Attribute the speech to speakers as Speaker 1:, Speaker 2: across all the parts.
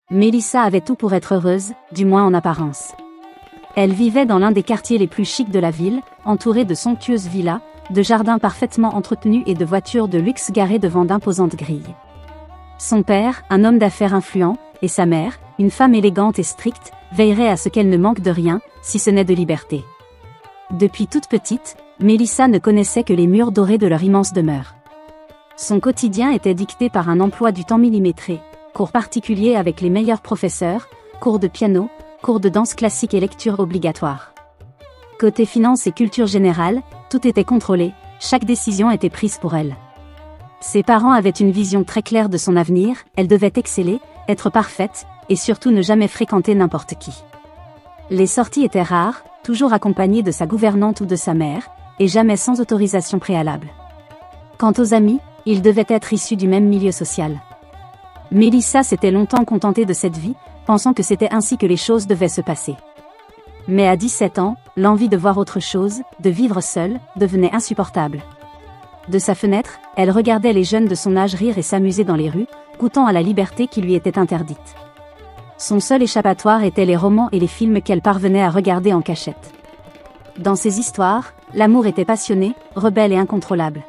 Speaker 1: Mélissa avait tout pour être heureuse, du moins en apparence. Elle vivait dans l'un des quartiers les plus chics de la ville, entourée de somptueuses villas, de jardins parfaitement entretenus et de voitures de luxe garées devant d'imposantes grilles. Son père, un homme d'affaires influent, et sa mère, une femme élégante et stricte, veilleraient à ce qu'elle ne manque de rien, si ce n'est de liberté. Depuis toute petite, Mélissa ne connaissait que les murs dorés de leur immense demeure. Son quotidien était dicté par un emploi du temps millimétré, cours particuliers avec les meilleurs professeurs, cours de piano, cours de danse classique et lectures obligatoires. Côté finance et culture générale, tout était contrôlé, chaque décision était prise pour elle. Ses parents avaient une vision très claire de son avenir, elle devait exceller, être parfaite, et surtout ne jamais fréquenter n'importe qui. Les sorties étaient rares, toujours accompagnées de sa gouvernante ou de sa mère, et jamais sans autorisation préalable. Quant aux amis, ils devaient être issus du même milieu social. Mélissa s'était longtemps contentée de cette vie, pensant que c'était ainsi que les choses devaient se passer. Mais à 17 ans, l'envie de voir autre chose, de vivre seule, devenait insupportable. De sa fenêtre, elle regardait les jeunes de son âge rire et s'amuser dans les rues, goûtant à la liberté qui lui était interdite. Son seul échappatoire était les romans et les films qu'elle parvenait à regarder en cachette. Dans ces histoires, l'amour était passionné, rebelle et incontrôlable.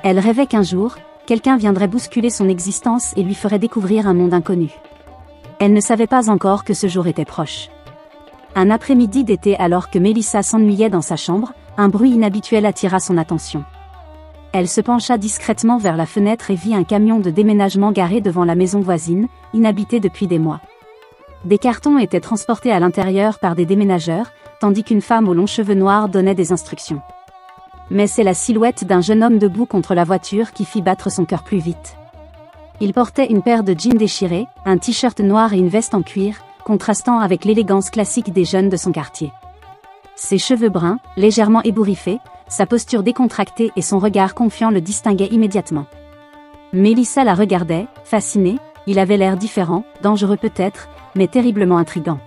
Speaker 1: Elle rêvait qu'un jour, quelqu'un viendrait bousculer son existence et lui ferait découvrir un monde inconnu. Elle ne savait pas encore que ce jour était proche. Un après-midi d'été, alors que Mélissa s'ennuyait dans sa chambre, un bruit inhabituel attira son attention. Elle se pencha discrètement vers la fenêtre et vit un camion de déménagement garé devant la maison voisine, inhabitée depuis des mois. Des cartons étaient transportés à l'intérieur par des déménageurs, tandis qu'une femme aux longs cheveux noirs donnait des instructions. Mais c'est la silhouette d'un jeune homme debout contre la voiture qui fit battre son cœur plus vite. Il portait une paire de jeans déchirés, un t-shirt noir et une veste en cuir, contrastant avec l'élégance classique des jeunes de son quartier. Ses cheveux bruns, légèrement ébouriffés, sa posture décontractée et son regard confiant le distinguaient immédiatement. Mélissa la regardait, fascinée, il avait l'air différent, dangereux peut-être, mais terriblement intrigant.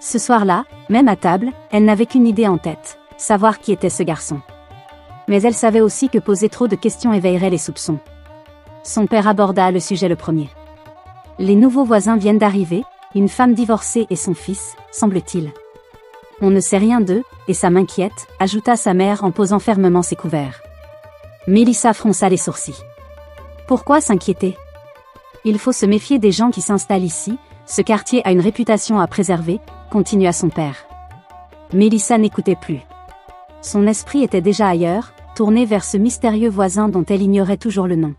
Speaker 1: Ce soir-là, même à table, elle n'avait qu'une idée en tête, savoir qui était ce garçon. Mais elle savait aussi que poser trop de questions éveillerait les soupçons. Son père aborda le sujet le premier. Les nouveaux voisins viennent d'arriver, une femme divorcée et son fils, semble-t-il. On ne sait rien d'eux, et ça m'inquiète, ajouta sa mère en posant fermement ses couverts. Mélissa fronça les sourcils. Pourquoi s'inquiéter? Il faut se méfier des gens qui s'installent ici, ce quartier a une réputation à préserver, continua son père. Mélissa n'écoutait plus. Son esprit était déjà ailleurs, tourné vers ce mystérieux voisin dont elle ignorait toujours le nom.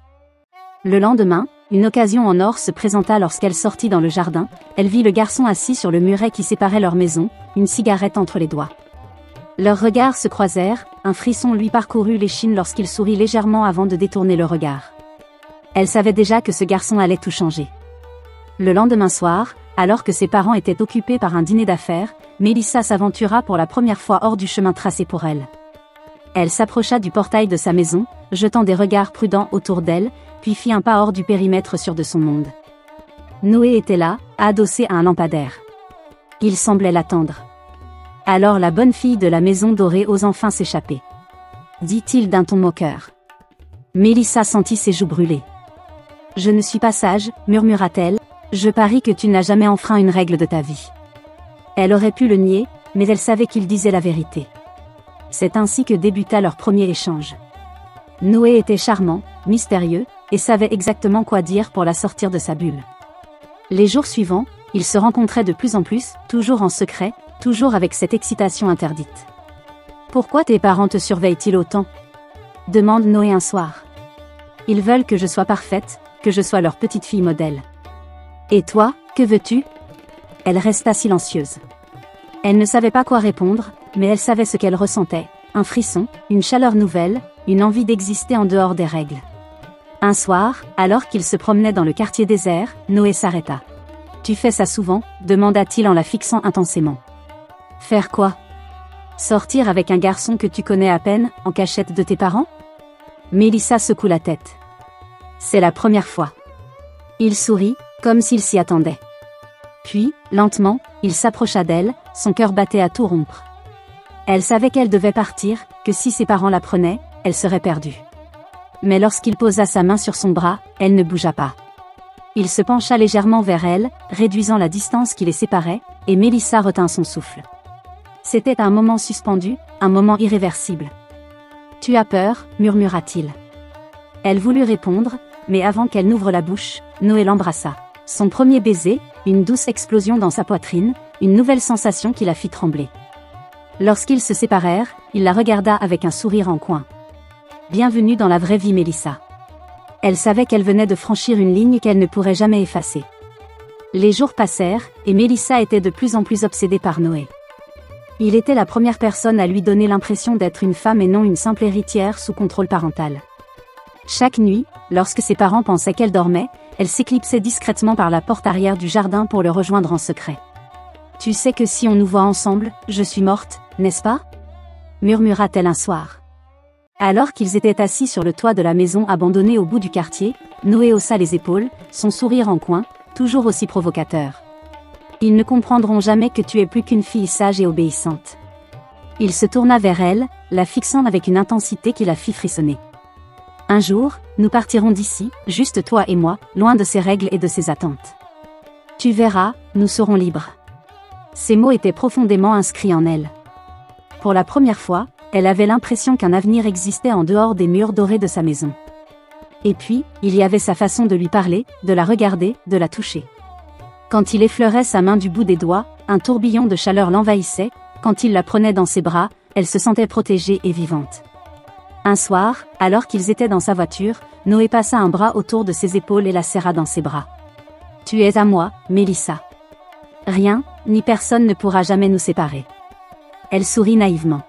Speaker 1: Le lendemain, une occasion en or se présenta lorsqu'elle sortit dans le jardin, elle vit le garçon assis sur le muret qui séparait leur maison, une cigarette entre les doigts. Leurs regards se croisèrent, un frisson lui parcourut l'échine lorsqu'il sourit légèrement avant de détourner le regard. Elle savait déjà que ce garçon allait tout changer. Le lendemain soir, alors que ses parents étaient occupés par un dîner d'affaires, Mélissa s'aventura pour la première fois hors du chemin tracé pour elle. Elle s'approcha du portail de sa maison, jetant des regards prudents autour d'elle, puis fit un pas hors du périmètre sûr de son monde. Noé était là, adossé à un lampadaire. Il semblait l'attendre. Alors la bonne fille de la maison dorée ose enfin s'échapper, dit-il d'un ton moqueur. Mélissa sentit ses joues brûler. Je ne suis pas sage, murmura-t-elle, je parie que tu n'as jamais enfreint une règle de ta vie. Elle aurait pu le nier, mais elle savait qu'il disait la vérité. C'est ainsi que débuta leur premier échange. Noé était charmant, mystérieux, et savait exactement quoi dire pour la sortir de sa bulle. Les jours suivants, ils se rencontraient de plus en plus, toujours en secret, toujours avec cette excitation interdite. Pourquoi tes parents te surveillent-ils autant? Demande Noé un soir. Ils veulent que je sois parfaite, que je sois leur petite fille modèle. Et toi, que veux-tu? Elle resta silencieuse. Elle ne savait pas quoi répondre, mais elle savait ce qu'elle ressentait, un frisson, une chaleur nouvelle, une envie d'exister en dehors des règles. Un soir, alors qu'il se promenait dans le quartier désert, Noé s'arrêta. Tu fais ça souvent? Demanda-t-il en la fixant intensément. Faire quoi? Sortir avec un garçon que tu connais à peine, en cachette de tes parents? Mélissa secoue la tête. C'est la première fois. Il sourit, comme s'il s'y attendait. Puis, lentement, il s'approcha d'elle, son cœur battait à tout rompre. Elle savait qu'elle devait partir, que si ses parents la prenaient, elle serait perdue. Mais lorsqu'il posa sa main sur son bras, elle ne bougea pas. Il se pencha légèrement vers elle, réduisant la distance qui les séparait, et Mélissa retint son souffle. C'était un moment suspendu, un moment irréversible. « Tu as peur » murmura-t-il. Elle voulut répondre, mais avant qu'elle n'ouvre la bouche, Noé l'embrassa. Son premier baiser, une douce explosion dans sa poitrine, une nouvelle sensation qui la fit trembler. Lorsqu'ils se séparèrent, il la regarda avec un sourire en coin. Bienvenue dans la vraie vie, Mélissa. Elle savait qu'elle venait de franchir une ligne qu'elle ne pourrait jamais effacer. Les jours passèrent, et Mélissa était de plus en plus obsédée par Noé. Il était la première personne à lui donner l'impression d'être une femme et non une simple héritière sous contrôle parental. Chaque nuit, lorsque ses parents pensaient qu'elle dormait, elle s'éclipsait discrètement par la porte arrière du jardin pour le rejoindre en secret. « Tu sais que si on nous voit ensemble, je suis morte, n'est-ce pas ?» murmura-t-elle un soir. Alors qu'ils étaient assis sur le toit de la maison abandonnée au bout du quartier, Noé haussa les épaules, son sourire en coin, toujours aussi provocateur. « Ils ne comprendront jamais que tu es plus qu'une fille sage et obéissante. » Il se tourna vers elle, la fixant avec une intensité qui la fit frissonner. « Un jour, nous partirons d'ici, juste toi et moi, loin de ces règles et de ces attentes. Tu verras, nous serons libres. » Ces mots étaient profondément inscrits en elle. Pour la première fois, elle avait l'impression qu'un avenir existait en dehors des murs dorés de sa maison. Et puis, il y avait sa façon de lui parler, de la regarder, de la toucher. Quand il effleurait sa main du bout des doigts, un tourbillon de chaleur l'envahissait, quand il la prenait dans ses bras, elle se sentait protégée et vivante. Un soir, alors qu'ils étaient dans sa voiture, Noé passa un bras autour de ses épaules et la serra dans ses bras. « Tu es à moi, Mélissa. Rien, ni personne ne pourra jamais nous séparer. » Elle sourit naïvement.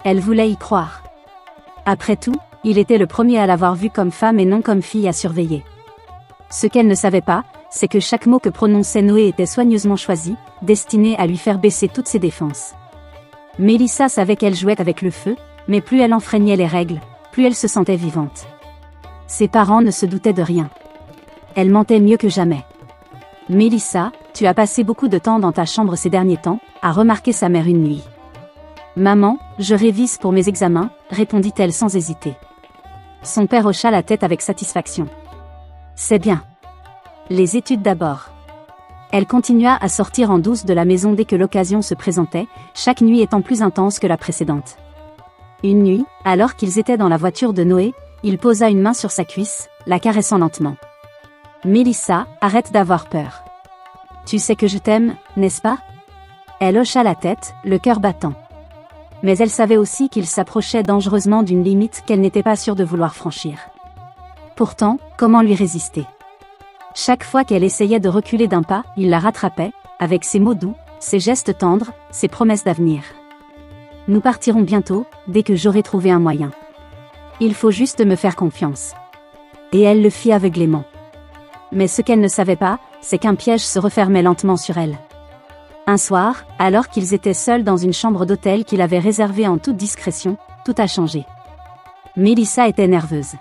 Speaker 1: Elle voulait y croire. Après tout, il était le premier à l'avoir vue comme femme et non comme fille à surveiller. Ce qu'elle ne savait pas, c'est que chaque mot que prononçait Noé était soigneusement choisi, destiné à lui faire baisser toutes ses défenses. Mélissa savait qu'elle jouait avec le feu, mais plus elle enfreignait les règles, plus elle se sentait vivante. Ses parents ne se doutaient de rien. Elle mentait mieux que jamais. « Mélissa, tu as passé beaucoup de temps dans ta chambre ces derniers temps », a remarqué sa mère une nuit. « Maman, je révise pour mes examens », répondit-elle sans hésiter. Son père hocha la tête avec satisfaction. « C'est bien. Les études d'abord. » Elle continua à sortir en douce de la maison dès que l'occasion se présentait, chaque nuit étant plus intense que la précédente. Une nuit, alors qu'ils étaient dans la voiture de Noé, il posa une main sur sa cuisse, la caressant lentement. « Mélissa, arrête d'avoir peur. Tu sais que je t'aime, n'est-ce pas ?» Elle hocha la tête, le cœur battant. Mais elle savait aussi qu'il s'approchait dangereusement d'une limite qu'elle n'était pas sûre de vouloir franchir. Pourtant, comment lui résister ? Chaque fois qu'elle essayait de reculer d'un pas, il la rattrapait, avec ses mots doux, ses gestes tendres, ses promesses d'avenir. « Nous partirons bientôt, dès que j'aurai trouvé un moyen. Il faut juste me faire confiance. » Et elle le fit aveuglément. Mais ce qu'elle ne savait pas, c'est qu'un piège se refermait lentement sur elle. Un soir, alors qu'ils étaient seuls dans une chambre d'hôtel qu'il avait réservée en toute discrétion, tout a changé. Mélissa était nerveuse.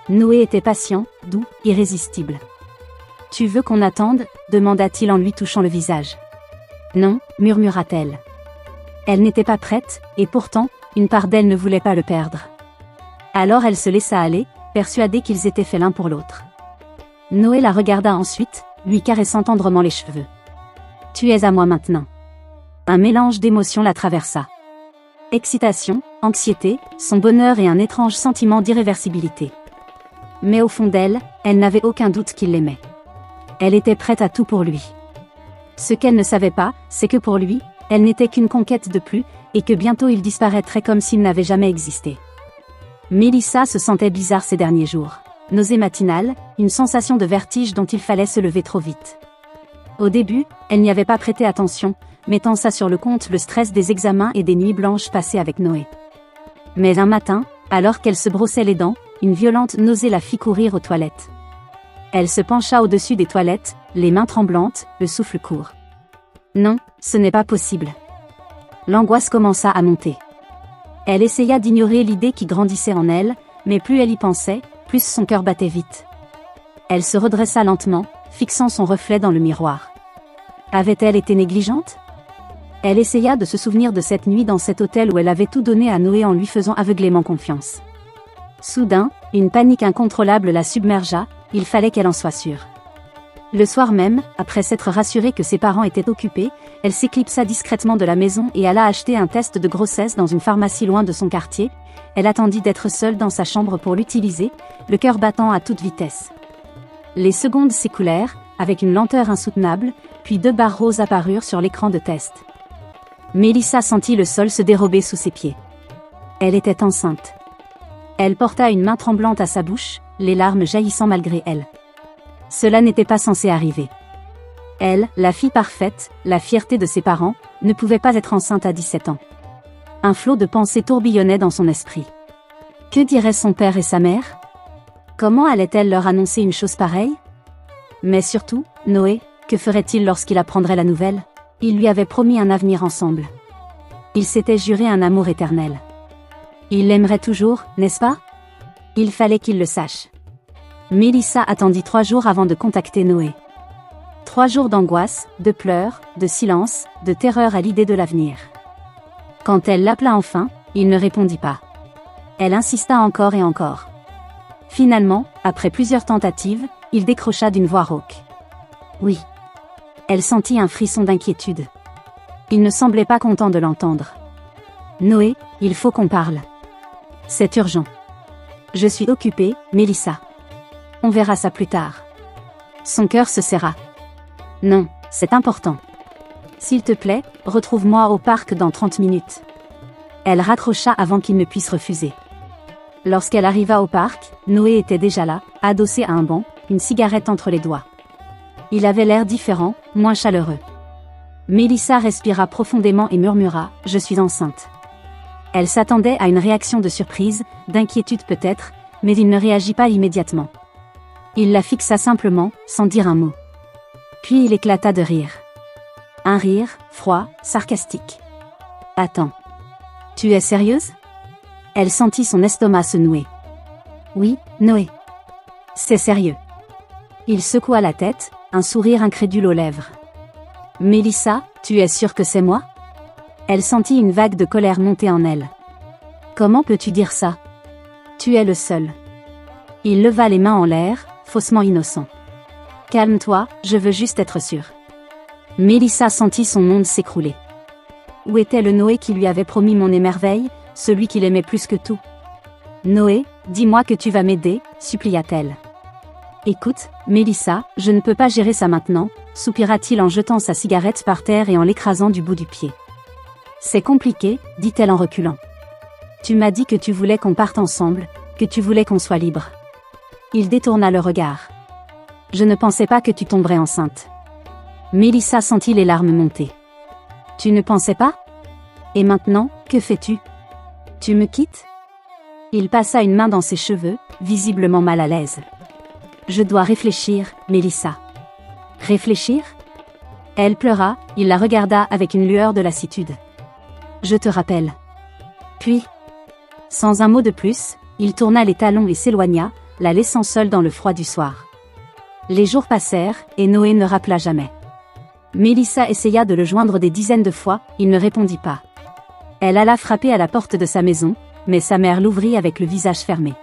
Speaker 1: Noé était patient, doux, irrésistible. « Tu veux qu'on attende ?» demanda-t-il en lui touchant le visage. « Non » murmura-t-elle. Elle n'était pas prête, et pourtant, une part d'elle ne voulait pas le perdre. Alors elle se laissa aller, persuadée qu'ils étaient faits l'un pour l'autre. Noé la regarda ensuite, lui caressant tendrement les cheveux. « Tu es à moi maintenant. » Un mélange d'émotions la traversa. Excitation, anxiété, son bonheur et un étrange sentiment d'irréversibilité. Mais au fond d'elle, elle n'avait aucun doute qu'il l'aimait. Elle était prête à tout pour lui. Ce qu'elle ne savait pas, c'est que pour lui, elle n'était qu'une conquête de plus, et que bientôt il disparaîtrait comme s'il n'avait jamais existé. Mélissa se sentait bizarre ces derniers jours. Nausée matinale, une sensation de vertige dont il fallait se lever trop vite. Au début, elle n'y avait pas prêté attention, mettant ça sur le compte le stress des examens et des nuits blanches passées avec Noé. Mais un matin, alors qu'elle se brossait les dents, une violente nausée la fit courir aux toilettes. Elle se pencha au-dessus des toilettes, les mains tremblantes, le souffle court. Non, ce n'est pas possible. L'angoisse commença à monter. Elle essaya d'ignorer l'idée qui grandissait en elle, mais plus elle y pensait, plus son cœur battait vite. Elle se redressa lentement, fixant son reflet dans le miroir. Avait-elle été négligente ? Elle essaya de se souvenir de cette nuit dans cet hôtel où elle avait tout donné à Noé en lui faisant aveuglément confiance. Soudain, une panique incontrôlable la submergea, il fallait qu'elle en soit sûre. Le soir même, après s'être rassurée que ses parents étaient occupés, elle s'éclipsa discrètement de la maison et alla acheter un test de grossesse dans une pharmacie loin de son quartier. Elle attendit d'être seule dans sa chambre pour l'utiliser, le cœur battant à toute vitesse. Les secondes s'écoulèrent, avec une lenteur insoutenable, puis 2 barres roses apparurent sur l'écran de test. Mélissa sentit le sol se dérober sous ses pieds. Elle était enceinte. Elle porta une main tremblante à sa bouche, les larmes jaillissant malgré elle. Cela n'était pas censé arriver. Elle, la fille parfaite, la fierté de ses parents, ne pouvait pas être enceinte à 17 ans. Un flot de pensées tourbillonnait dans son esprit. Que diraient son père et sa mère? Comment allait-elle leur annoncer une chose pareille? Mais surtout, Noé, que ferait-il lorsqu'il apprendrait la nouvelle? Il lui avait promis un avenir ensemble. Il s'était juré un amour éternel. Il l'aimerait toujours, n'est-ce pas? Il fallait qu'il le sache. Mélissa attendit 3 jours avant de contacter Noé. 3 jours d'angoisse, de pleurs, de silence, de terreur à l'idée de l'avenir. Quand elle l'appela enfin, il ne répondit pas. Elle insista encore et encore. Finalement, après plusieurs tentatives, il décrocha d'une voix rauque. Oui. Elle sentit un frisson d'inquiétude. Il ne semblait pas content de l'entendre. Noé, il faut qu'on parle. C'est urgent. Je suis occupée, Mélissa. On verra ça plus tard. Son cœur se serra. Non, c'est important. S'il te plaît, retrouve-moi au parc dans 30 minutes. Elle raccrocha avant qu'il ne puisse refuser. Lorsqu'elle arriva au parc, Noé était déjà là, adossé à un banc, une cigarette entre les doigts. Il avait l'air différent, moins chaleureux. Mélissa respira profondément et murmura « Je suis enceinte ». Elle s'attendait à une réaction de surprise, d'inquiétude peut-être, mais il ne réagit pas immédiatement. Il la fixa simplement, sans dire un mot. Puis il éclata de rire. Un rire, froid, sarcastique. « Attends. Tu es sérieuse ?» Elle sentit son estomac se nouer. « Oui, Noé. C'est sérieux. » Il secoua la tête, un sourire incrédule aux lèvres. « Mélissa, tu es sûre que c'est moi ?» Elle sentit une vague de colère monter en elle. « Comment peux-tu dire ça? Tu es le seul. » Il leva les mains en l'air, faussement innocent. « Calme-toi, je veux juste être sûre. » Mélissa sentit son monde s'écrouler. Où était le Noé qui lui avait promis mon émerveil, celui qu'il aimait plus que tout? « Noé, dis-moi que tu vas m'aider, supplia-t-elle. »« Écoute, Mélissa, je ne peux pas gérer ça maintenant, soupira-t-il en jetant sa cigarette par terre et en l'écrasant du bout du pied. C'est compliqué, dit-elle en reculant. Tu m'as dit que tu voulais qu'on parte ensemble, que tu voulais qu'on soit libre. Il détourna le regard. Je ne pensais pas que tu tomberais enceinte. Mélissa sentit les larmes monter. Tu ne pensais pas? Et maintenant, que fais-tu? Tu me quittes? Il passa une main dans ses cheveux, visiblement mal à l'aise. Je dois réfléchir, Mélissa. Réfléchir? Elle pleura, il la regarda avec une lueur de lassitude. Je te rappelle. Puis, sans un mot de plus, il tourna les talons et s'éloigna, la laissant seule dans le froid du soir. Les jours passèrent, et Noé ne rappela jamais. Mélissa essaya de le joindre des dizaines de fois, il ne répondit pas. Elle alla frapper à la porte de sa maison, mais sa mère l'ouvrit avec le visage fermé.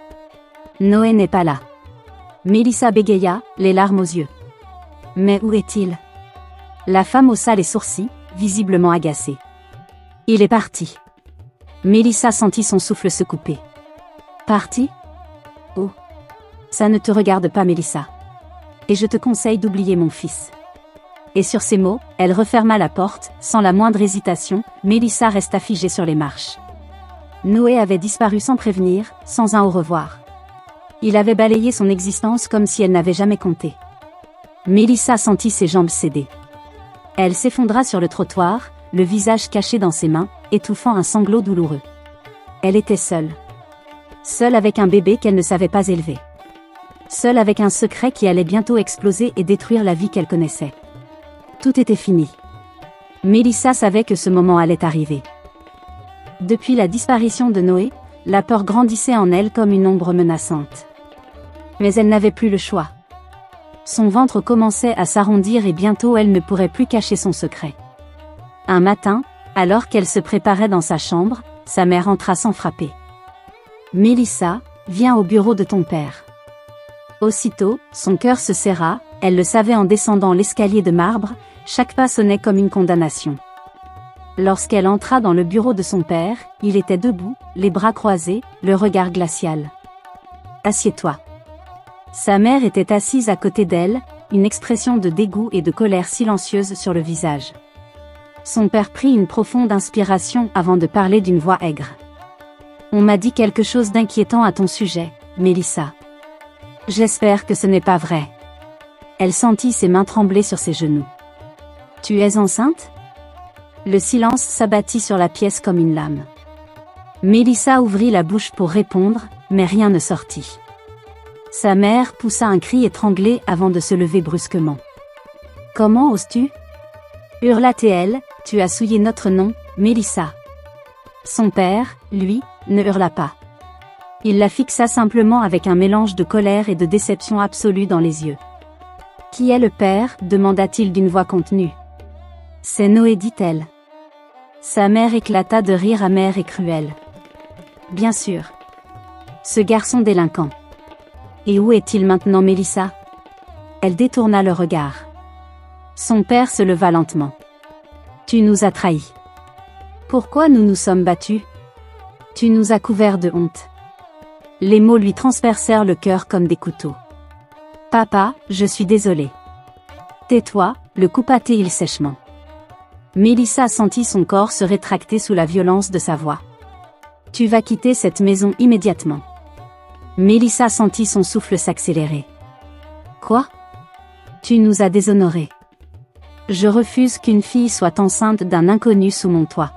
Speaker 1: Noé n'est pas là. Mélissa bégaya, les larmes aux yeux. Mais où est-il? La femme haussa les sourcils, visiblement agacée. Il est parti. Mélissa sentit son souffle se couper. Parti? Oh. Ça ne te regarde pas, Mélissa. Et je te conseille d'oublier mon fils. Et sur ces mots, elle referma la porte, sans la moindre hésitation. Mélissa resta figée sur les marches. Noé avait disparu sans prévenir, sans un au revoir. Il avait balayé son existence comme si elle n'avait jamais compté. Mélissa sentit ses jambes céder. Elle s'effondra sur le trottoir, le visage caché dans ses mains, étouffant un sanglot douloureux. Elle était seule. Seule avec un bébé qu'elle ne savait pas élever. Seule avec un secret qui allait bientôt exploser et détruire la vie qu'elle connaissait. Tout était fini. Mélissa savait que ce moment allait arriver. Depuis la disparition de Noé, la peur grandissait en elle comme une ombre menaçante. Mais elle n'avait plus le choix. Son ventre commençait à s'arrondir et bientôt elle ne pourrait plus cacher son secret. Un matin, alors qu'elle se préparait dans sa chambre, sa mère entra sans frapper. « Mélissa, viens au bureau de ton père. » Aussitôt, son cœur se serra, Elle le savait en descendant l'escalier de marbre, chaque pas sonnait comme une condamnation. Lorsqu'elle entra dans le bureau de son père, il était debout, les bras croisés, le regard glacial. « Assieds-toi. » Sa mère était assise à côté d'elle, une expression de dégoût et de colère silencieuse sur le visage. Son père prit une profonde inspiration avant de parler d'une voix aigre. « On m'a dit quelque chose d'inquiétant à ton sujet, Mélissa. J'espère que ce n'est pas vrai. » Elle sentit ses mains trembler sur ses genoux. « Tu es enceinte ?» Le silence s'abattit sur la pièce comme une lame. Mélissa ouvrit la bouche pour répondre, mais rien ne sortit. Sa mère poussa un cri étranglé avant de se lever brusquement. « Comment oses-tu » hurla-t-elle, « tu as souillé notre nom, Mélissa. » Son père, lui, ne hurla pas. Il la fixa simplement avec un mélange de colère et de déception absolue dans les yeux. « Qui est le père » demanda-t-il d'une voix contenue. « C'est Noé, dit-elle. » Sa mère éclata de rire amer et cruel. « Bien sûr. Ce garçon délinquant. Et où est-il maintenant, Mélissa ?» Elle détourna le regard. Son père se leva lentement. « Tu nous as trahis. Pourquoi nous nous sommes battus ? Tu nous as couverts de honte. » Les mots lui transpercèrent le cœur comme des couteaux. « Papa, je suis désolée. »« Tais-toi » le coupa-t-il sèchement. Mélissa sentit son corps se rétracter sous la violence de sa voix. « Tu vas quitter cette maison immédiatement. » Mélissa sentit son souffle s'accélérer. « Quoi ? Tu nous as déshonorés. Je refuse qu'une fille soit enceinte d'un inconnu sous mon toit. »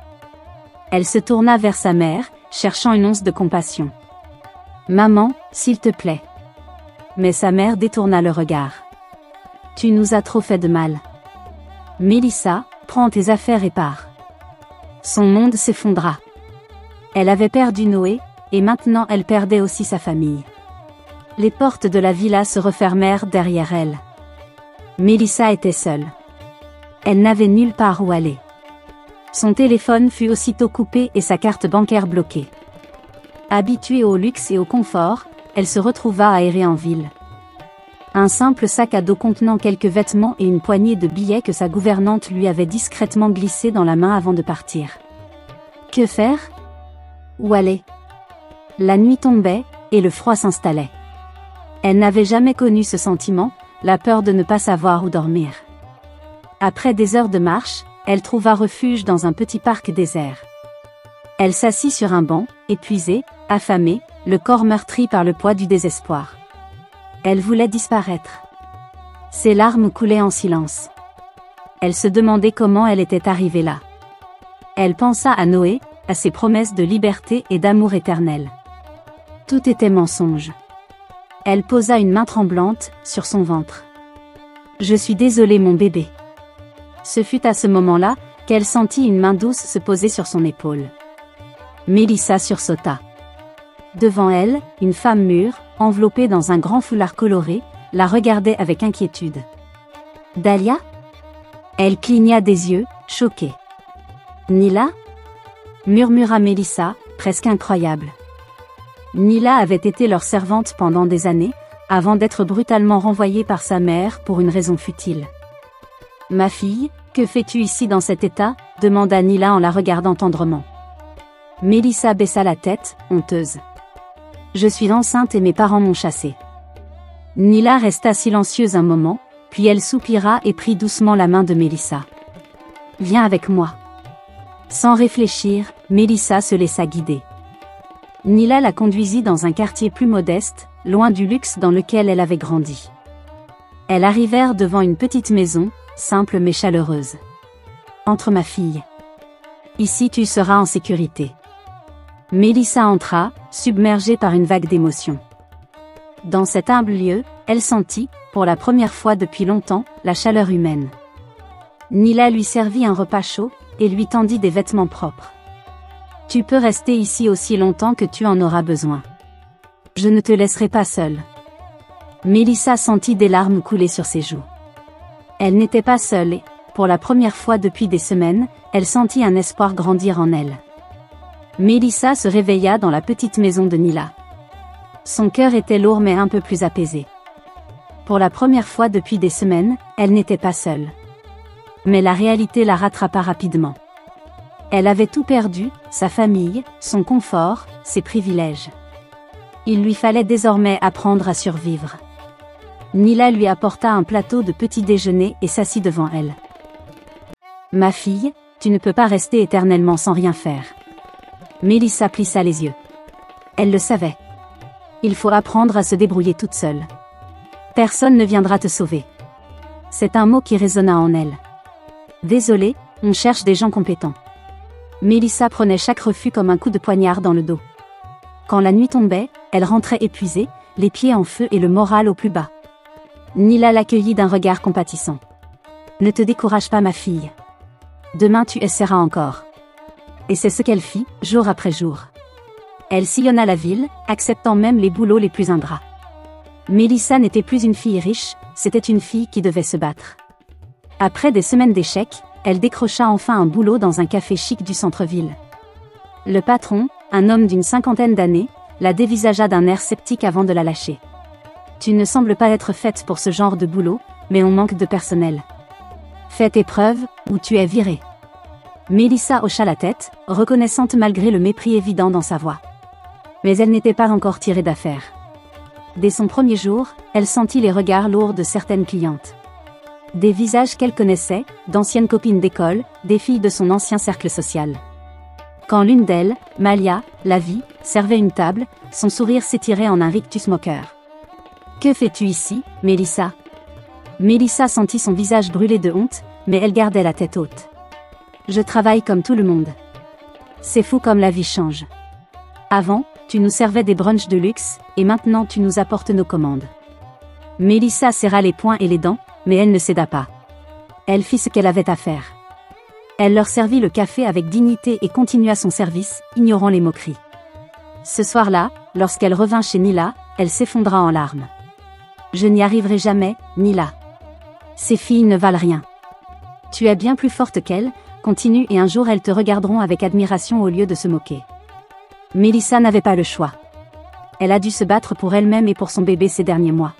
Speaker 1: Elle se tourna vers sa mère, cherchant une once de compassion. « Maman, s'il te plaît. » Mais sa mère détourna le regard. « Tu nous as trop fait de mal. Mélissa, prends tes affaires et pars. » Son monde s'effondra. Elle avait perdu Noé, et maintenant elle perdait aussi sa famille. Les portes de la villa se refermèrent derrière elle. Mélissa était seule. Elle n'avait nulle part où aller. Son téléphone fut aussitôt coupé et sa carte bancaire bloquée. Habituée au luxe et au confort, elle se retrouva aérée en ville. Un simple sac à dos contenant quelques vêtements et une poignée de billets que sa gouvernante lui avait discrètement glissés dans la main avant de partir. Que faire ? Où aller ? La nuit tombait, et le froid s'installait. Elle n'avait jamais connu ce sentiment, la peur de ne pas savoir où dormir. Après des heures de marche, elle trouva refuge dans un petit parc désert. Elle s'assit sur un banc, épuisée, affamée, le corps meurtri par le poids du désespoir. Elle voulait disparaître. Ses larmes coulaient en silence. Elle se demandait comment elle était arrivée là. Elle pensa à Noé, à ses promesses de liberté et d'amour éternel. Tout était mensonge. Elle posa une main tremblante sur son ventre. « Je suis désolée, mon bébé. » Ce fut à ce moment-là qu'elle sentit une main douce se poser sur son épaule. Mélissa sursauta. Devant elle, une femme mûre, enveloppée dans un grand foulard coloré, la regardait avec inquiétude. « Dahlia ?» Elle cligna des yeux, choquée. « Nila ?» murmura Mélissa, presque incroyable. Nila avait été leur servante pendant des années, avant d'être brutalement renvoyée par sa mère pour une raison futile. « Ma fille, que fais-tu ici dans cet état ?» demanda Nila en la regardant tendrement. Mélissa baissa la tête, honteuse. « Je suis enceinte et mes parents m'ont chassée. » Nila resta silencieuse un moment, puis elle soupira et prit doucement la main de Mélissa. « Viens avec moi. » Sans réfléchir, Mélissa se laissa guider. Nila la conduisit dans un quartier plus modeste, loin du luxe dans lequel elle avait grandi. Elles arrivèrent devant une petite maison, simple mais chaleureuse. « Entre, ma fille. Ici tu seras en sécurité. » Mélissa entra, submergée par une vague d'émotions. Dans cet humble lieu, elle sentit, pour la première fois depuis longtemps, la chaleur humaine. Nila lui servit un repas chaud, et lui tendit des vêtements propres. « Tu peux rester ici aussi longtemps que tu en auras besoin. Je ne te laisserai pas seule. » Mélissa sentit des larmes couler sur ses joues. Elle n'était pas seule et, pour la première fois depuis des semaines, elle sentit un espoir grandir en elle. Mélissa se réveilla dans la petite maison de Nila. Son cœur était lourd mais un peu plus apaisé. Pour la première fois depuis des semaines, elle n'était pas seule. Mais la réalité la rattrapa rapidement. Elle avait tout perdu, sa famille, son confort, ses privilèges. Il lui fallait désormais apprendre à survivre. Nila lui apporta un plateau de petit déjeuner et s'assit devant elle. « Ma fille, tu ne peux pas rester éternellement sans rien faire. » Mélissa plissa les yeux. Elle le savait. Il faut apprendre à se débrouiller toute seule. Personne ne viendra te sauver. C'est un mot qui résonna en elle. Désolée, on cherche des gens compétents. Mélissa prenait chaque refus comme un coup de poignard dans le dos. Quand la nuit tombait, elle rentrait épuisée, les pieds en feu et le moral au plus bas. Nila l'accueillit d'un regard compatissant. Ne te décourage pas, ma fille. Demain tu essaieras encore. Et c'est ce qu'elle fit, jour après jour. Elle sillonna la ville, acceptant même les boulots les plus ingrats. Mélissa n'était plus une fille riche, c'était une fille qui devait se battre. Après des semaines d'échecs, elle décrocha enfin un boulot dans un café chic du centre-ville. Le patron, un homme d'une 50aine d'années, la dévisagea d'un air sceptique avant de la lâcher. « Tu ne sembles pas être faite pour ce genre de boulot, mais on manque de personnel. Fais tes preuves, ou tu es virée. » Mélissa hocha la tête, reconnaissante malgré le mépris évident dans sa voix. Mais elle n'était pas encore tirée d'affaire. Dès son premier jour, elle sentit les regards lourds de certaines clientes. Des visages qu'elle connaissait, d'anciennes copines d'école, des filles de son ancien cercle social. Quand l'une d'elles, Malia, la vie, servait une table, son sourire s'étirait en un rictus moqueur. « Que fais-tu ici, Mélissa ?» Mélissa sentit son visage brûler de honte, mais elle gardait la tête haute. « Je travaille comme tout le monde. C'est fou comme la vie change. Avant, tu nous servais des brunchs de luxe, et maintenant tu nous apportes nos commandes. » Mélissa serra les poings et les dents, mais elle ne céda pas. Elle fit ce qu'elle avait à faire. Elle leur servit le café avec dignité et continua son service, ignorant les moqueries. Ce soir-là, lorsqu'elle revint chez Nila, elle s'effondra en larmes. « Je n'y arriverai jamais, Nila. Ces filles ne valent rien. Tu es bien plus forte qu'elles, continue et un jour elles te regarderont avec admiration au lieu de se moquer. » Mélissa n'avait pas le choix. Elle a dû se battre pour elle-même et pour son bébé ces derniers mois.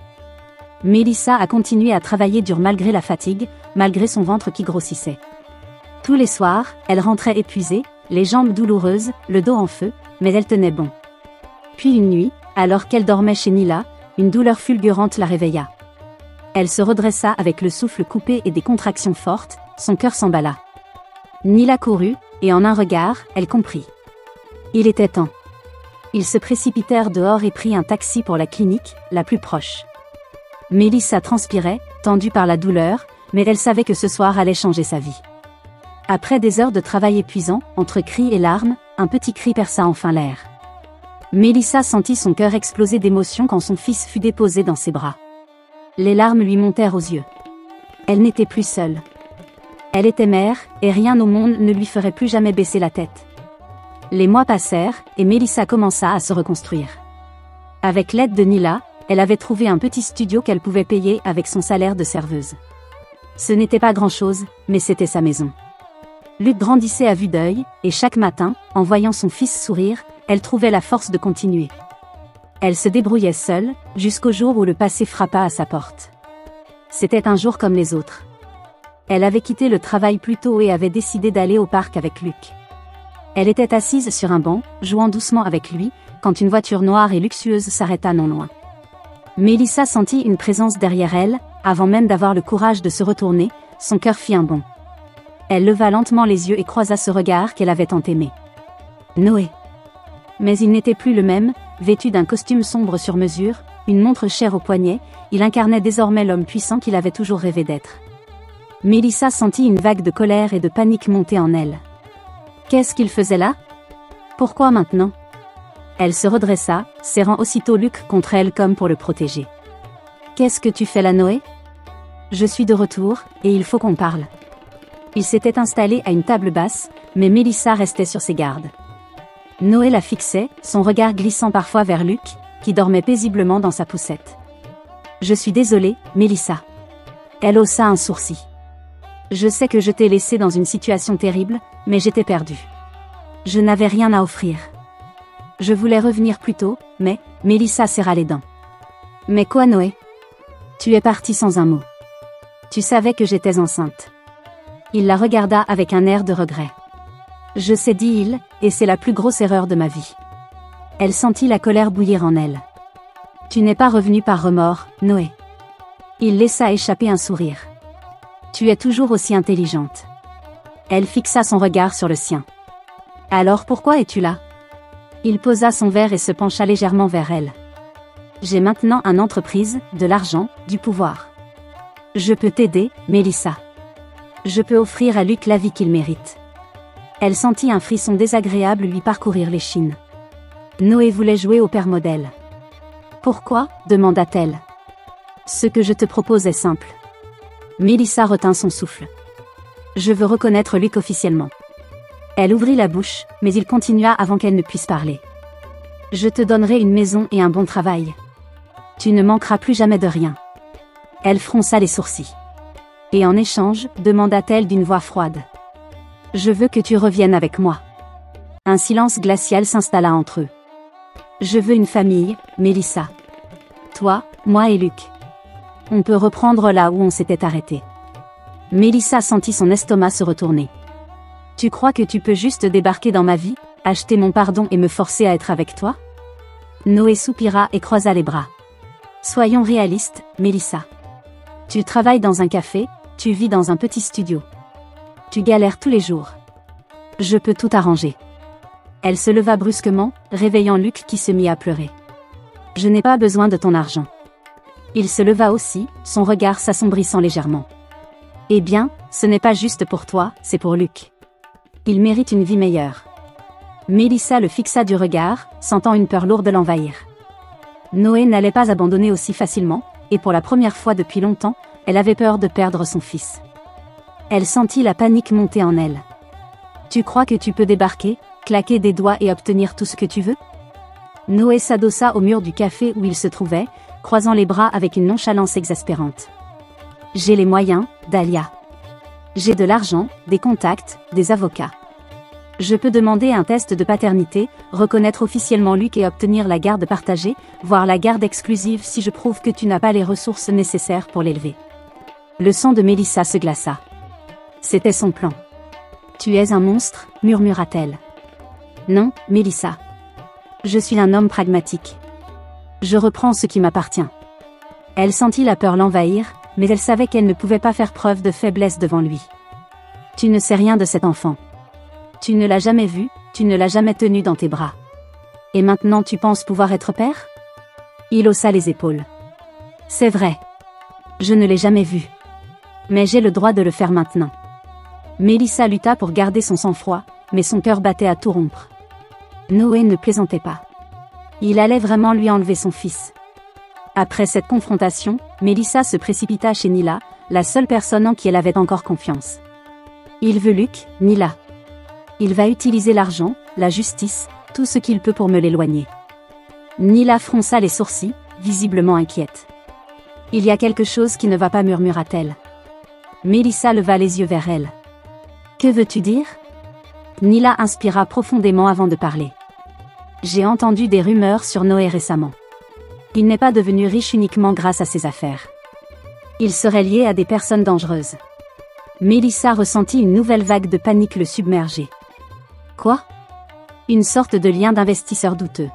Speaker 1: Mélissa a continué à travailler dur malgré la fatigue, malgré son ventre qui grossissait. Tous les soirs, elle rentrait épuisée, les jambes douloureuses, le dos en feu, mais elle tenait bon. Puis une nuit, alors qu'elle dormait chez Nila, une douleur fulgurante la réveilla. Elle se redressa avec le souffle coupé et des contractions fortes, son cœur s'emballa. Nila courut, et en un regard, elle comprit. Il était temps. Ils se précipitèrent dehors et prirent un taxi pour la clinique, la plus proche. Mélissa transpirait, tendue par la douleur, mais elle savait que ce soir allait changer sa vie. Après des heures de travail épuisant, entre cris et larmes, un petit cri perça enfin l'air. Mélissa sentit son cœur exploser d'émotion quand son fils fut déposé dans ses bras. Les larmes lui montèrent aux yeux. Elle n'était plus seule. Elle était mère, et rien au monde ne lui ferait plus jamais baisser la tête. Les mois passèrent, et Mélissa commença à se reconstruire. Avec l'aide de Nila, elle avait trouvé un petit studio qu'elle pouvait payer avec son salaire de serveuse. Ce n'était pas grand-chose, mais c'était sa maison. Luc grandissait à vue d'œil, et chaque matin, en voyant son fils sourire, elle trouvait la force de continuer. Elle se débrouillait seule, jusqu'au jour où le passé frappa à sa porte. C'était un jour comme les autres. Elle avait quitté le travail plus tôt et avait décidé d'aller au parc avec Luc. Elle était assise sur un banc, jouant doucement avec lui, quand une voiture noire et luxueuse s'arrêta non loin. Mélissa sentit une présence derrière elle, avant même d'avoir le courage de se retourner, son cœur fit un bond. Elle leva lentement les yeux et croisa ce regard qu'elle avait tant aimé. Noé. Mais il n'était plus le même, vêtu d'un costume sombre sur mesure, une montre chère au poignet, il incarnait désormais l'homme puissant qu'il avait toujours rêvé d'être. Mélissa sentit une vague de colère et de panique monter en elle. Qu'est-ce qu'il faisait là? Pourquoi maintenant? Elle se redressa, serrant aussitôt Luc contre elle comme pour le protéger. Qu'est-ce que tu fais là, Noé? Je suis de retour, et il faut qu'on parle. Il s'était installé à une table basse, mais Mélissa restait sur ses gardes. Noé la fixait, son regard glissant parfois vers Luc, qui dormait paisiblement dans sa poussette. Je suis désolée, Mélissa. Elle haussa un sourcil. Je sais que je t'ai laissée dans une situation terrible, mais j'étais perdue. Je n'avais rien à offrir. Je voulais revenir plus tôt, mais, Mélissa serra les dents. Mais quoi, Noé? Tu es parti sans un mot. Tu savais que j'étais enceinte. Il la regarda avec un air de regret. Je sais, dit-il, et c'est la plus grosse erreur de ma vie. Elle sentit la colère bouillir en elle. Tu n'es pas revenu par remords, Noé. Il laissa échapper un sourire. Tu es toujours aussi intelligente. Elle fixa son regard sur le sien. Alors pourquoi es-tu là? Il posa son verre et se pencha légèrement vers elle. J'ai maintenant une entreprise, de l'argent, du pouvoir. Je peux t'aider, Mélissa. Je peux offrir à Luc la vie qu'il mérite. Elle sentit un frisson désagréable lui parcourir l'échine. Noé voulait jouer au père modèle. Pourquoi? Demanda-t-elle. Ce que je te propose est simple. Mélissa retint son souffle. Je veux reconnaître Luc officiellement. Elle ouvrit la bouche, mais il continua avant qu'elle ne puisse parler. Je te donnerai une maison et un bon travail. Tu ne manqueras plus jamais de rien. Elle fronça les sourcils. Et en échange, demanda-t-elle d'une voix froide. Je veux que tu reviennes avec moi. Un silence glacial s'installa entre eux. Je veux une famille, Mélissa. Toi, moi et Luc. On peut reprendre là où on s'était arrêté. Mélissa sentit son estomac se retourner. Tu crois que tu peux juste débarquer dans ma vie, acheter mon pardon et me forcer à être avec toi? Noé soupira et croisa les bras. Soyons réalistes, Mélissa. Tu travailles dans un café, tu vis dans un petit studio. Tu galères tous les jours. Je peux tout arranger. Elle se leva brusquement, réveillant Luc qui se mit à pleurer. Je n'ai pas besoin de ton argent. Il se leva aussi, son regard s'assombrissant légèrement. Eh bien, ce n'est pas juste pour toi, c'est pour Luc. Il mérite une vie meilleure. Mélissa le fixa du regard, sentant une peur lourde l'envahir. Noé n'allait pas abandonner aussi facilement, et pour la première fois depuis longtemps, elle avait peur de perdre son fils. Elle sentit la panique monter en elle. Tu crois que tu peux débarquer, claquer des doigts et obtenir tout ce que tu veux? Noé s'adossa au mur du café où il se trouvait, croisant les bras avec une nonchalance exaspérante. J'ai les moyens, Dahlia. J'ai de l'argent, des contacts, des avocats. Je peux demander un test de paternité, reconnaître officiellement Luc et obtenir la garde partagée, voire la garde exclusive si je prouve que tu n'as pas les ressources nécessaires pour l'élever. Le sang de Mélissa se glaça. C'était son plan. Tu es un monstre, murmura-t-elle. Non, Mélissa. Je suis un homme pragmatique. Je reprends ce qui m'appartient. Elle sentit la peur l'envahir, mais elle savait qu'elle ne pouvait pas faire preuve de faiblesse devant lui. Tu ne sais rien de cet enfant. Tu ne l'as jamais vu, tu ne l'as jamais tenu dans tes bras. Et maintenant tu penses pouvoir être père? Il haussa les épaules. C'est vrai. Je ne l'ai jamais vu. Mais j'ai le droit de le faire maintenant. Mélissa lutta pour garder son sang-froid, mais son cœur battait à tout rompre. Noé ne plaisantait pas. Il allait vraiment lui enlever son fils. Après cette confrontation, Mélissa se précipita chez Nila, la seule personne en qui elle avait encore confiance. Il veut Luc, Nila. Il va utiliser l'argent, la justice, tout ce qu'il peut pour me l'éloigner. Nila fronça les sourcils, visiblement inquiète. Il y a quelque chose qui ne va pas, murmura-t-elle. Mélissa leva les yeux vers elle. Que veux-tu dire? Nila inspira profondément avant de parler. J'ai entendu des rumeurs sur Noé récemment. Il n'est pas devenu riche uniquement grâce à ses affaires. Il serait lié à des personnes dangereuses. Mélissa ressentit une nouvelle vague de panique le submerger. Quoi? Une sorte de lien d'investisseurs douteux.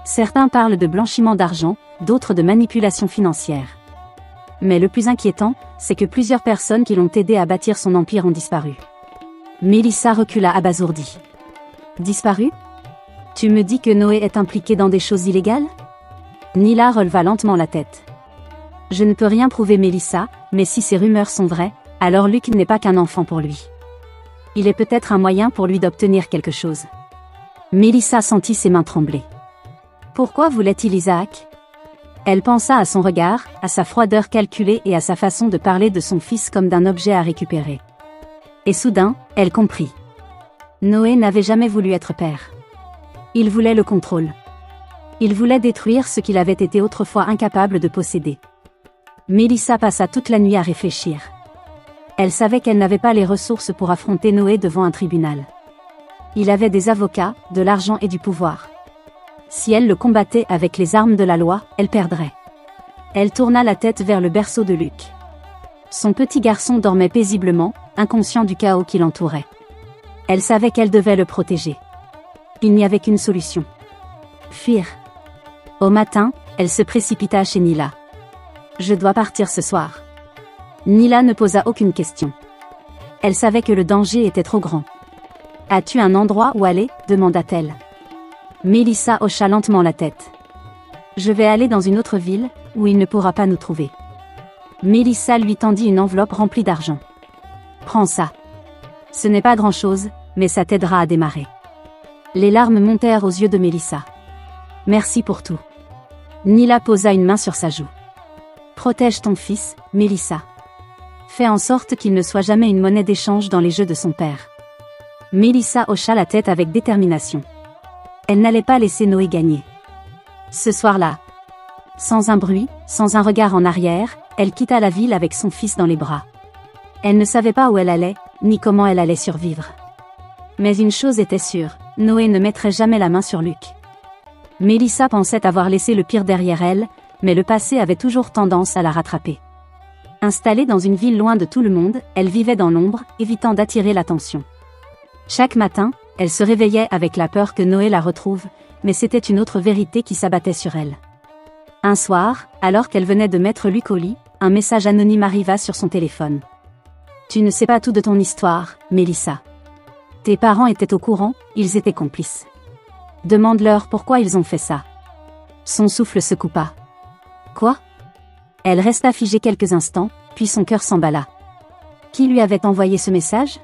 Speaker 1: Certains parlent de blanchiment d'argent, d'autres de manipulation financière. Mais le plus inquiétant, c'est que plusieurs personnes qui l'ont aidé à bâtir son empire ont disparu. Mélissa recula abasourdie. Disparu? Tu me dis que Noé est impliqué dans des choses illégales? Nila releva lentement la tête. Je ne peux rien prouver, Mélissa, mais si ces rumeurs sont vraies, alors Luc n'est pas qu'un enfant pour lui. Il est peut-être un moyen pour lui d'obtenir quelque chose. Mélissa sentit ses mains trembler. Pourquoi voulait-il Isaac? Elle pensa à son regard, à sa froideur calculée et à sa façon de parler de son fils comme d'un objet à récupérer. Et soudain, elle comprit. Noé n'avait jamais voulu être père. Il voulait le contrôle. Il voulait détruire ce qu'il avait été autrefois incapable de posséder. Mélissa passa toute la nuit à réfléchir. Elle savait qu'elle n'avait pas les ressources pour affronter Noé devant un tribunal. Il avait des avocats, de l'argent et du pouvoir. Si elle le combattait avec les armes de la loi, elle perdrait. Elle tourna la tête vers le berceau de Luc. Son petit garçon dormait paisiblement, inconscient du chaos qui l'entourait. Elle savait qu'elle devait le protéger. Il n'y avait qu'une solution. Fuir. Au matin, elle se précipita chez Nila. « Je dois partir ce soir. » Nila ne posa aucune question. Elle savait que le danger était trop grand. « As-tu un endroit où aller ?» demanda-t-elle. Mélissa hocha lentement la tête. « Je vais aller dans une autre ville, où il ne pourra pas nous trouver. » Mélissa lui tendit une enveloppe remplie d'argent. « Prends ça. Ce n'est pas grand-chose, mais ça t'aidera à démarrer. » Les larmes montèrent aux yeux de Mélissa. « Merci pour tout. » Nila posa une main sur sa joue. « Protège ton fils, Mélissa. Fais en sorte qu'il ne soit jamais une monnaie d'échange dans les jeux de son père. » Mélissa hocha la tête avec détermination. Elle n'allait pas laisser Noé gagner. Ce soir-là, sans un bruit, sans un regard en arrière, elle quitta la ville avec son fils dans les bras. Elle ne savait pas où elle allait, ni comment elle allait survivre. Mais une chose était sûre, Noé ne mettrait jamais la main sur Luc. Mélissa pensait avoir laissé le pire derrière elle, mais le passé avait toujours tendance à la rattraper. Installée dans une ville loin de tout le monde, elle vivait dans l'ombre, évitant d'attirer l'attention. Chaque matin, elle se réveillait avec la peur que Noé la retrouve, mais c'était une autre vérité qui s'abattait sur elle. Un soir, alors qu'elle venait de mettre Luc au lit, un message anonyme arriva sur son téléphone. « Tu ne sais pas tout de ton histoire, Mélissa. Tes parents étaient au courant, ils étaient complices. Demande-leur pourquoi ils ont fait ça. » Son souffle se coupa. « Quoi ?» Elle resta figée quelques instants, puis son cœur s'emballa. Qui lui avait envoyé ce message ?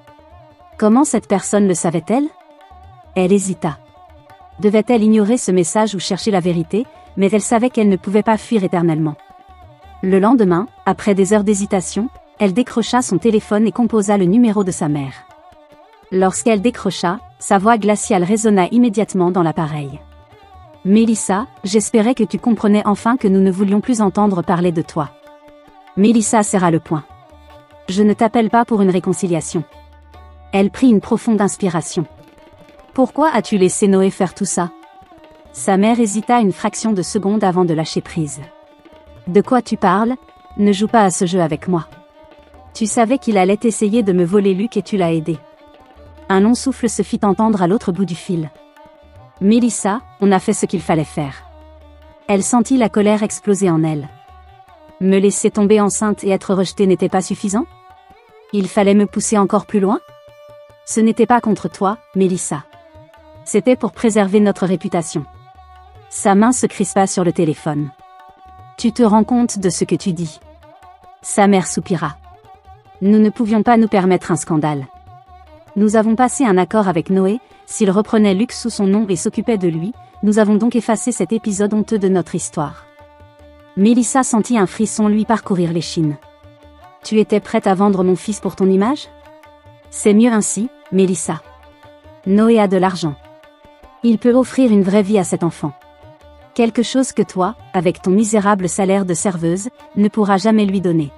Speaker 1: Comment cette personne le savait-elle ? Elle hésita. Devait-elle ignorer ce message ou chercher la vérité, mais elle savait qu'elle ne pouvait pas fuir éternellement. Le lendemain, après des heures d'hésitation, elle décrocha son téléphone et composa le numéro de sa mère. Lorsqu'elle décrocha, sa voix glaciale résonna immédiatement dans l'appareil. « Mélissa, j'espérais que tu comprenais enfin que nous ne voulions plus entendre parler de toi. » Mélissa serra le poing. « Je ne t'appelle pas pour une réconciliation. » Elle prit une profonde inspiration. « Pourquoi as-tu laissé Noé faire tout ça ?» Sa mère hésita une fraction de seconde avant de lâcher prise. « De quoi tu parles ? Ne joue pas à ce jeu avec moi. Tu savais qu'il allait essayer de me voler Luc et tu l'as aidé. » Un long souffle se fit entendre à l'autre bout du fil. « Mélissa, on a fait ce qu'il fallait faire. » Elle sentit la colère exploser en elle. Me laisser tomber enceinte et être rejetée n'était pas suffisant ? Il fallait me pousser encore plus loin ? Ce n'était pas contre toi, Mélissa. C'était pour préserver notre réputation. Sa main se crispa sur le téléphone. Tu te rends compte de ce que tu dis ? Sa mère soupira. Nous ne pouvions pas nous permettre un scandale. Nous avons passé un accord avec Noé, s'il reprenait Luc sous son nom et s'occupait de lui, nous avons donc effacé cet épisode honteux de notre histoire. Mélissa sentit un frisson lui parcourir l'échine. Tu étais prête à vendre mon fils pour ton image ? C'est mieux ainsi, Mélissa. Noé a de l'argent. Il peut offrir une vraie vie à cet enfant. Quelque chose que toi, avec ton misérable salaire de serveuse, ne pourras jamais lui donner.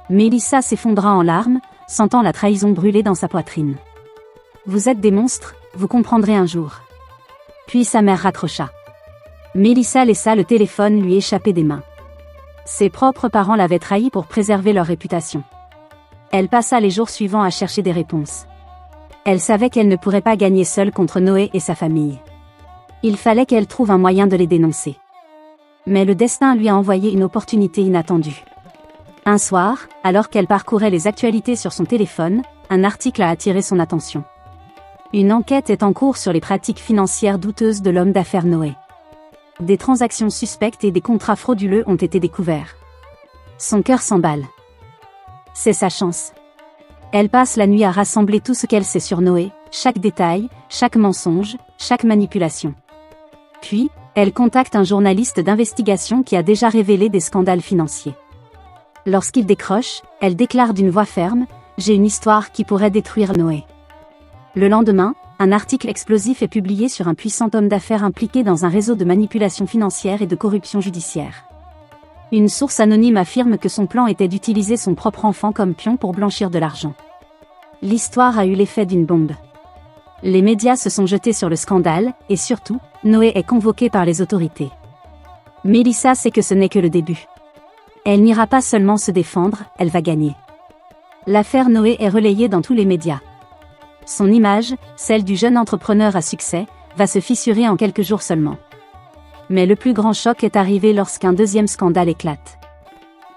Speaker 1: Mélissa s'effondra en larmes, sentant la trahison brûler dans sa poitrine. Vous êtes des monstres, vous comprendrez un jour. Puis sa mère raccrocha. Mélissa laissa le téléphone lui échapper des mains. Ses propres parents l'avaient trahi pour préserver leur réputation. Elle passa les jours suivants à chercher des réponses. Elle savait qu'elle ne pourrait pas gagner seule contre Noé et sa famille. Il fallait qu'elle trouve un moyen de les dénoncer. Mais le destin lui a envoyé une opportunité inattendue. Un soir, alors qu'elle parcourait les actualités sur son téléphone, un article a attiré son attention. Une enquête est en cours sur les pratiques financières douteuses de l'homme d'affaires Noé. Des transactions suspectes et des contrats frauduleux ont été découverts. Son cœur s'emballe. C'est sa chance. Elle passe la nuit à rassembler tout ce qu'elle sait sur Noé, chaque détail, chaque mensonge, chaque manipulation. Puis, elle contacte un journaliste d'investigation qui a déjà révélé des scandales financiers. Lorsqu'il décroche, elle déclare d'une voix ferme « J'ai une histoire qui pourrait détruire Noé ». Le lendemain, un article explosif est publié sur un puissant homme d'affaires impliqué dans un réseau de manipulation financière et de corruption judiciaire. Une source anonyme affirme que son plan était d'utiliser son propre enfant comme pion pour blanchir de l'argent. L'histoire a eu l'effet d'une bombe. Les médias se sont jetés sur le scandale, et surtout, Noé est convoqué par les autorités. Mélissa sait que ce n'est que le début. Elle n'ira pas seulement se défendre, elle va gagner. L'affaire Noé est relayée dans tous les médias. Son image, celle du jeune entrepreneur à succès, va se fissurer en quelques jours seulement. Mais le plus grand choc est arrivé lorsqu'un deuxième scandale éclate.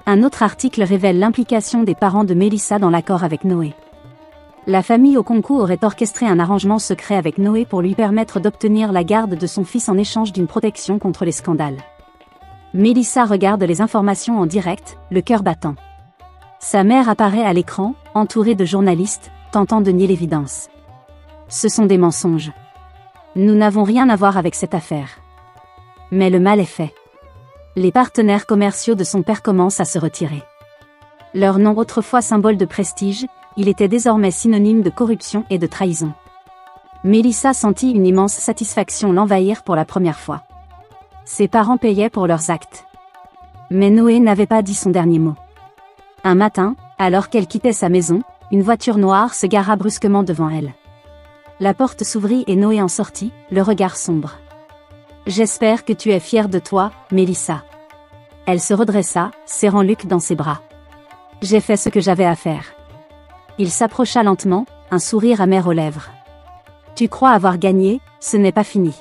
Speaker 1: Un autre article révèle l'implication des parents de Melissa dans l'accord avec Noé. La famille Okonkwo aurait orchestré un arrangement secret avec Noé pour lui permettre d'obtenir la garde de son fils en échange d'une protection contre les scandales. Melissa regarde les informations en direct, le cœur battant. Sa mère apparaît à l'écran, entourée de journalistes, tentant de nier l'évidence. Ce sont des mensonges. Nous n'avons rien à voir avec cette affaire. Mais le mal est fait. Les partenaires commerciaux de son père commencent à se retirer. Leur nom autrefois symbole de prestige, il était désormais synonyme de corruption et de trahison. Melissa sentit une immense satisfaction l'envahir pour la première fois. Ses parents payaient pour leurs actes. Mais Noé n'avait pas dit son dernier mot. Un matin, alors qu'elle quittait sa maison, une voiture noire se gara brusquement devant elle. La porte s'ouvrit et Noé en sortit, le regard sombre. « J'espère que tu es fière de toi, Melissa. » Elle se redressa, serrant Luc dans ses bras. « J'ai fait ce que j'avais à faire. » Il s'approcha lentement, un sourire amer aux lèvres. « Tu crois avoir gagné, ce n'est pas fini. »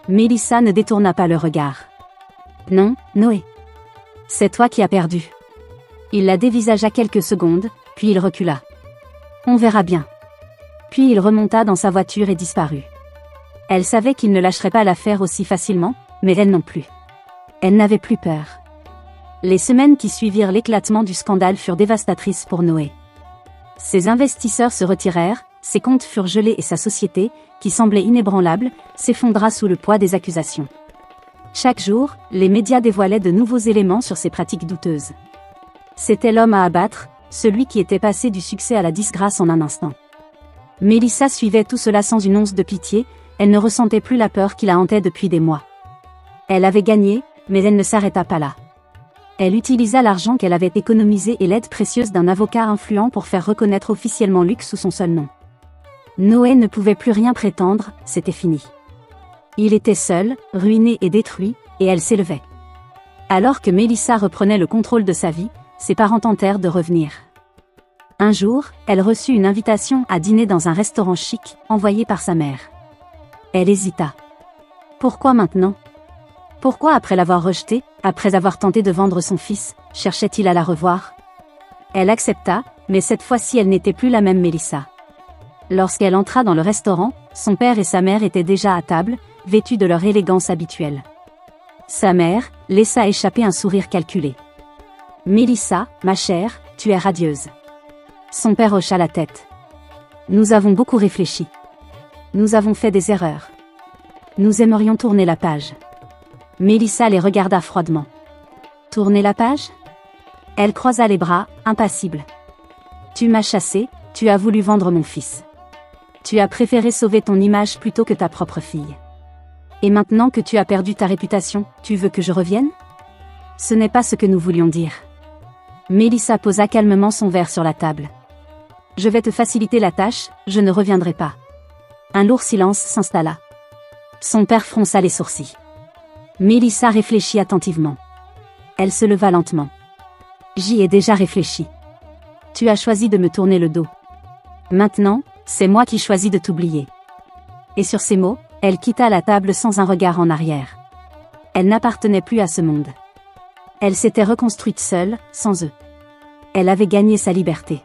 Speaker 1: Melissa ne détourna pas le regard. « Non, Noé. C'est toi qui as perdu. » Il la dévisagea quelques secondes, puis il recula. « On verra bien. » Puis il remonta dans sa voiture et disparut. Elle savait qu'il ne lâcherait pas l'affaire aussi facilement, mais elle non plus. Elle n'avait plus peur. Les semaines qui suivirent l'éclatement du scandale furent dévastatrices pour Noé. Ses investisseurs se retirèrent, ses comptes furent gelés et sa société, qui semblait inébranlable, s'effondra sous le poids des accusations. Chaque jour, les médias dévoilaient de nouveaux éléments sur ses pratiques douteuses. C'était l'homme à abattre, celui qui était passé du succès à la disgrâce en un instant. Melissa suivait tout cela sans une once de pitié, elle ne ressentait plus la peur qui la hantait depuis des mois. Elle avait gagné, mais elle ne s'arrêta pas là. Elle utilisa l'argent qu'elle avait économisé et l'aide précieuse d'un avocat influent pour faire reconnaître officiellement Luc sous son seul nom. Noé ne pouvait plus rien prétendre, c'était fini. Il était seul, ruiné et détruit, et elle s'élevait. Alors que Melissa reprenait le contrôle de sa vie, ses parents tentèrent de revenir. Un jour, elle reçut une invitation à dîner dans un restaurant chic, envoyée par sa mère. Elle hésita. Pourquoi maintenant ? Pourquoi après l'avoir rejeté, après avoir tenté de vendre son fils, cherchait-il à la revoir ? Elle accepta, mais cette fois-ci elle n'était plus la même Melissa. Lorsqu'elle entra dans le restaurant, son père et sa mère étaient déjà à table, vêtus de leur élégance habituelle. Sa mère laissa échapper un sourire calculé. « Melissa, ma chère, tu es radieuse. » Son père hocha la tête. « Nous avons beaucoup réfléchi. Nous avons fait des erreurs. Nous aimerions tourner la page. » Melissa les regarda froidement. « Tourner la page ?» Elle croisa les bras, impassible. « Tu m'as chassé, tu as voulu vendre mon fils. Tu as préféré sauver ton image plutôt que ta propre fille. Et maintenant que tu as perdu ta réputation, tu veux que je revienne ? Ce n'est pas ce que nous voulions dire. » Melissa posa calmement son verre sur la table. « Je vais te faciliter la tâche, je ne reviendrai pas. » Un lourd silence s'installa. Son père fronça les sourcils. Melissa réfléchit attentivement. Elle se leva lentement. « J'y ai déjà réfléchi. Tu as choisi de me tourner le dos. Maintenant, c'est moi qui choisis de t'oublier. » Et sur ces mots, elle quitta la table sans un regard en arrière. Elle n'appartenait plus à ce monde. Elle s'était reconstruite seule, sans eux. Elle avait gagné sa liberté.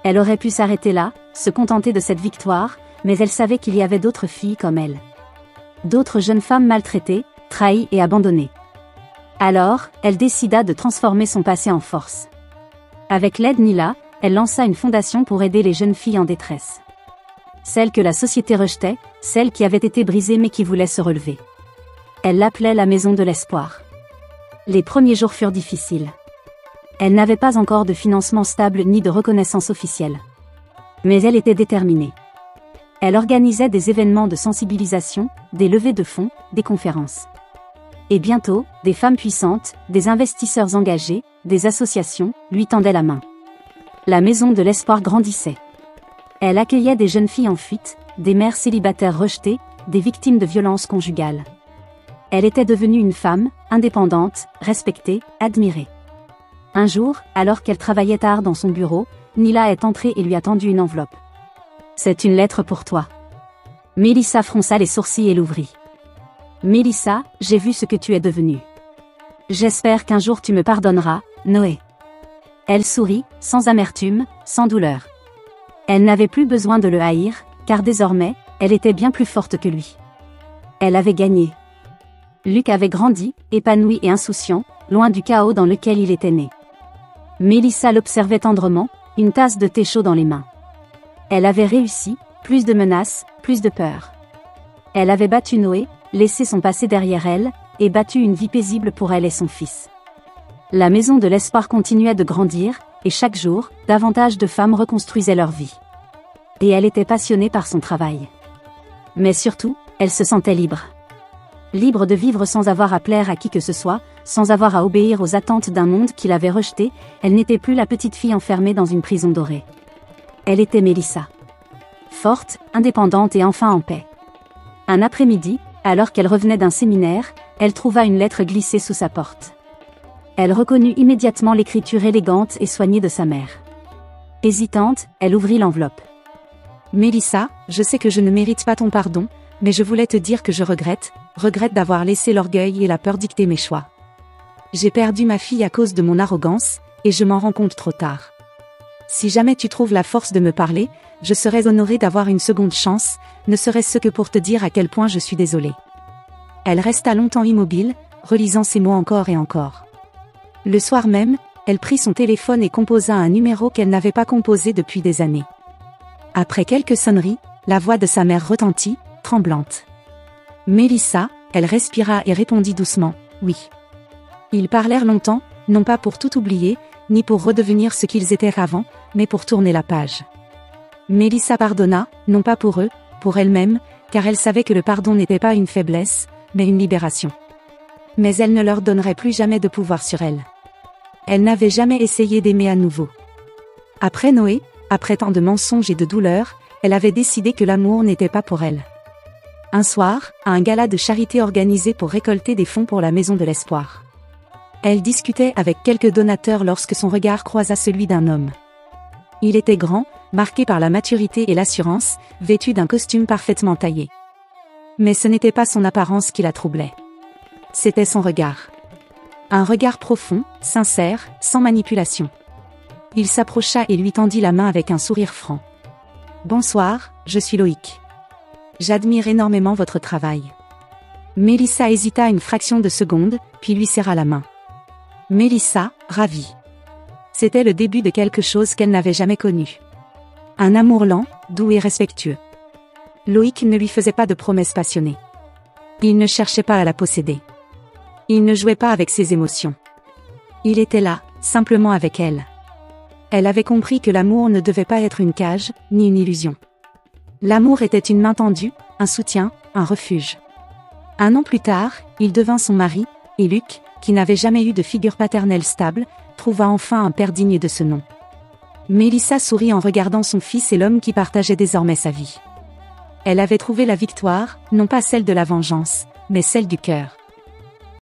Speaker 1: Elle aurait pu s'arrêter là, se contenter de cette victoire, mais elle savait qu'il y avait d'autres filles comme elle. D'autres jeunes femmes maltraitées, trahies et abandonnées. Alors, elle décida de transformer son passé en force. Avec l'aide Nila, elle lança une fondation pour aider les jeunes filles en détresse. Celles que la société rejetait, celles qui avaient été brisées mais qui voulaient se relever. Elle l'appelait la Maison de l'Espoir. Les premiers jours furent difficiles. Elle n'avait pas encore de financement stable ni de reconnaissance officielle. Mais elle était déterminée. Elle organisait des événements de sensibilisation, des levées de fonds, des conférences. Et bientôt, des femmes puissantes, des investisseurs engagés, des associations, lui tendaient la main. La Maison de l'Espoir grandissait. Elle accueillait des jeunes filles en fuite, des mères célibataires rejetées, des victimes de violences conjugales. Elle était devenue une femme, indépendante, respectée, admirée. Un jour, alors qu'elle travaillait tard dans son bureau, Nila est entrée et lui a tendu une enveloppe. « C'est une lettre pour toi. » Mélissa fronça les sourcils et l'ouvrit. « Mélissa, j'ai vu ce que tu es devenue. J'espère qu'un jour tu me pardonneras, Noé. » Elle sourit, sans amertume, sans douleur. Elle n'avait plus besoin de le haïr, car désormais, elle était bien plus forte que lui. Elle avait gagné. Luc avait grandi, épanoui et insouciant, loin du chaos dans lequel il était né. Mélissa l'observait tendrement, une tasse de thé chaud dans les mains. Elle avait réussi, plus de menaces, plus de peur. Elle avait battu Noé, laissé son passé derrière elle, et battu une vie paisible pour elle et son fils. La maison de l'espoir continuait de grandir, et chaque jour, davantage de femmes reconstruisaient leur vie. Et elle était passionnée par son travail. Mais surtout, elle se sentait libre. Libre de vivre sans avoir à plaire à qui que ce soit, sans avoir à obéir aux attentes d'un monde qui l'avait rejetée, elle n'était plus la petite fille enfermée dans une prison dorée. Elle était Mélissa. Forte, indépendante et enfin en paix. Un après-midi, alors qu'elle revenait d'un séminaire, elle trouva une lettre glissée sous sa porte. Elle reconnut immédiatement l'écriture élégante et soignée de sa mère. Hésitante, elle ouvrit l'enveloppe. « Mélissa, je sais que je ne mérite pas ton pardon, mais je voulais te dire que je regrette d'avoir laissé l'orgueil et la peur dicter mes choix. J'ai perdu ma fille à cause de mon arrogance, et je m'en rends compte trop tard. Si jamais tu trouves la force de me parler, je serais honorée d'avoir une seconde chance, ne serait-ce que pour te dire à quel point je suis désolée. » Elle resta longtemps immobile, relisant ces mots encore et encore. Le soir même, elle prit son téléphone et composa un numéro qu'elle n'avait pas composé depuis des années. Après quelques sonneries, la voix de sa mère retentit, tremblante. « Mélissa », elle respira et répondit doucement, « oui. » Ils parlèrent longtemps, non pas pour tout oublier, ni pour redevenir ce qu'ils étaient avant, mais pour tourner la page. Mélissa pardonna, non pas pour eux, pour elle-même, car elle savait que le pardon n'était pas une faiblesse, mais une libération. Mais elle ne leur donnerait plus jamais de pouvoir sur elle. Elle n'avait jamais essayé d'aimer à nouveau. Après Noé, après tant de mensonges et de douleurs, elle avait décidé que l'amour n'était pas pour elle. Un soir, à un gala de charité organisé pour récolter des fonds pour la Maison de l'Espoir. Elle discutait avec quelques donateurs lorsque son regard croisa celui d'un homme. Il était grand, marqué par la maturité et l'assurance, vêtu d'un costume parfaitement taillé. Mais ce n'était pas son apparence qui la troublait. C'était son regard. Un regard profond, sincère, sans manipulation. Il s'approcha et lui tendit la main avec un sourire franc. « Bonsoir, je suis Loïc. J'admire énormément votre travail. » Mélissa hésita une fraction de seconde, puis lui serra la main. Mélissa, ravie. C'était le début de quelque chose qu'elle n'avait jamais connu. Un amour lent, doux et respectueux. Loïc ne lui faisait pas de promesses passionnées. Il ne cherchait pas à la posséder. Il ne jouait pas avec ses émotions. Il était là, simplement avec elle. Elle avait compris que l'amour ne devait pas être une cage, ni une illusion. L'amour était une main tendue, un soutien, un refuge. 1 an plus tard, il devint son mari, et Luc, qui n'avait jamais eu de figure paternelle stable, trouva enfin un père digne de ce nom. Mélissa sourit en regardant son fils et l'homme qui partageait désormais sa vie. Elle avait trouvé la victoire, non pas celle de la vengeance, mais celle du cœur.